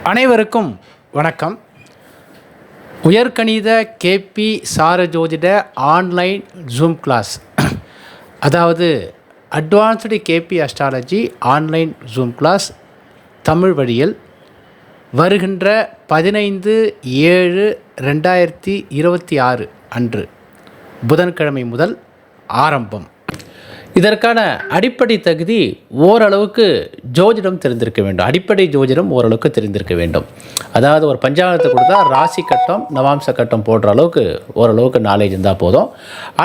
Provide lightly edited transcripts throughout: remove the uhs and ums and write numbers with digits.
அனைவருக்கும் வணக்கம். உயர்கணித கேபி சாரஜோதிட ஆன்லைன் ஜூம் கிளாஸ், அதாவது advanced KP astrology online zoom class Tamil வழியில் வருகின்ற 15/7/2026 அன்று புதன்கிழமை முதல் ஆரம்பம். இதற்கான அடிப்படை தகுதி ஓரளவுக்கு ஜோதிடம் தெரிந்திருக்க வேண்டும். அடிப்படை ஜோதிடம் ஓரளவுக்கு தெரிந்திருக்க வேண்டும். அதாவது ஒரு பஞ்சாங்கத்தை கொடுத்தா ராசி கட்டம் நவாம்ச கட்டம் போடுற அளவுக்கு ஓரளவுக்கு நாலேஜ் இருந்தால் போதும்.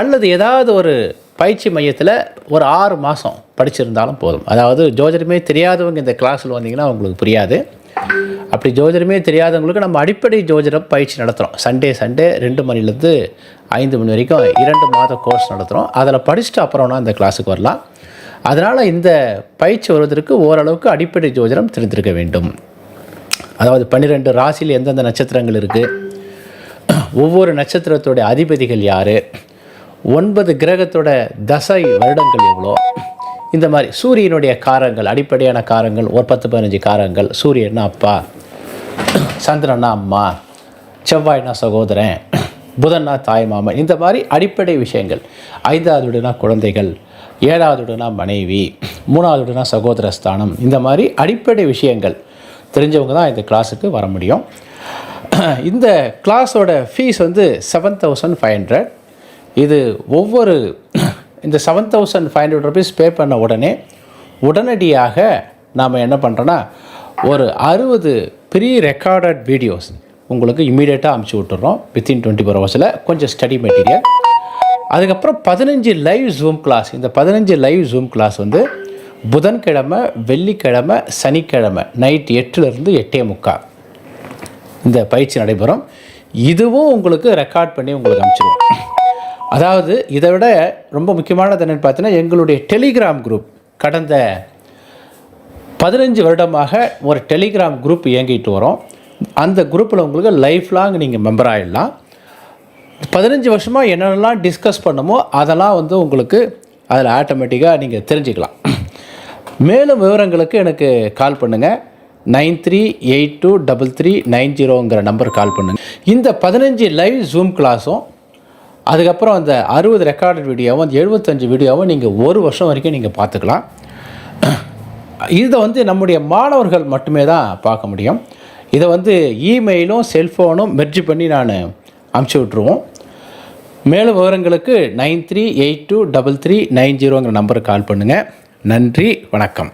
அல்லது ஏதாவது ஒரு பயிற்சி மையத்தில் ஒரு 6 மாதம் படிச்சிருந்தாலும் போதும். அதாவது ஜோதிடமே தெரியாதவங்க இந்த கிளாஸில் வந்தீங்கன்னா அவங்களுக்கு புரியாது. அப்படி ஜோதிடமே தெரியாதவங்களுக்கு நம்ம அடிப்படை ஜோதிடம் பயிற்சி நடத்துகிறோம். சண்டே 2 மணிலேருந்து 5 மணி வரைக்கும் 2 மாத கோர்ஸ் நடத்துகிறோம். அதில் படிச்சுட்டு அப்புறம்னா இந்த கிளாஸுக்கு வரலாம். அதனால் இந்த பயிற்சி வருவதற்கு ஓரளவுக்கு அடிப்படை ஜோதிடம் தெரிந்திருக்க வேண்டும். அதாவது 12 ராசியில் எந்தெந்த நட்சத்திரங்கள் இருக்குது, ஒவ்வொரு நட்சத்திரத்தோடைய அதிபதிகள் யார், 9 கிரகத்தோட தசை வருடங்கள் எவ்வளோ, இந்த மாதிரி சூரியனுடைய காரங்கள், அடிப்படையான காரங்கள் ஒரு 10-15 காரங்கள். சூரியன்னா அப்பா, சந்திரன்னா அம்மா, செவ்வாய்னா சகோதரன், புதன்னா தாய் மாமன், இந்த மாதிரி அடிப்படை விஷயங்கள். 5வது வீடுனா குழந்தைகள், 7வது வீடுனா மனைவி, 3வது வீடுனா சகோதரஸ்தானம், இந்த மாதிரி அடிப்படை விஷயங்கள் தெரிஞ்சவங்க தான் இந்த கிளாஸுக்கு வர முடியும். இந்த கிளாஸோட ஃபீஸ் 7,500. இது ஒவ்வொரு இந்த 7,500 rupees பே பண்ண உடனடியாக நாம் என்ன பண்ணுறோன்னா ஒரு 60 ப்ரீ ரெக்கார்டட் வீடியோஸ் உங்களுக்கு இம்மீடியட்டாக அமுச்சு விட்டுறோம். வித்தின் 24 hours கொஞ்சம் ஸ்டடி மெட்டீரியல். அதுக்கப்புறம் 15 லைவ் ஜூம் கிளாஸ். இந்த 15 லைவ் ஜூம் கிளாஸ் புதன்கிழமை, வெள்ளிக்கிழமை, சனிக்கிழமை நைட் 8லேருந்து 8:45 இந்த பயிற்சி நடைபெறும். இதுவும் உங்களுக்கு ரெக்கார்ட் பண்ணி உங்களுக்கு அனுப்பிச்சிடுவோம். அதாவது இதை விட ரொம்ப முக்கியமானது என்னென்னு பார்த்தீங்கன்னா, எங்களுடைய டெலிகிராம் குரூப் கடந்த 15 வருடமாக ஒரு டெலிகிராம் குரூப் இயங்கிட்டு வரோம். அந்த குரூப்பில் உங்களுக்கு லைஃப் லாங் நீங்கள் மெம்பர் ஆகிடலாம். 15 வருஷமாக என்னென்னலாம் டிஸ்கஸ் பண்ணமோ அதெல்லாம் உங்களுக்கு அதில் ஆட்டோமேட்டிக்காக நீங்கள் தெரிஞ்சுக்கலாம். மேலும் விவரங்களுக்கு எனக்கு கால் பண்ணுங்கள். 93823390 நம்பர் கால் பண்ணுங்கள். இந்த 15 லைவ் ஜூம் கிளாஸும் அதுக்கப்புறம் அந்த 60 ரெக்கார்டட் வீடியோவும் 75 வீடியோவும் நீங்கள் 1 வருஷம் வரைக்கும் நீங்கள் பார்த்துக்கலாம். இதை நம்முடைய மாணவர்கள் மட்டுமே தான் பார்க்க முடியும். இதை இமெயிலும் செல்ஃபோனும் மெர்ஜ் பண்ணி நான் அனுப்பிச்சி விட்ருவோம். மேலும் விவரங்களுக்கு 93823390 நம்பருக்கு கால் பண்ணுங்கள். நன்றி, வணக்கம்.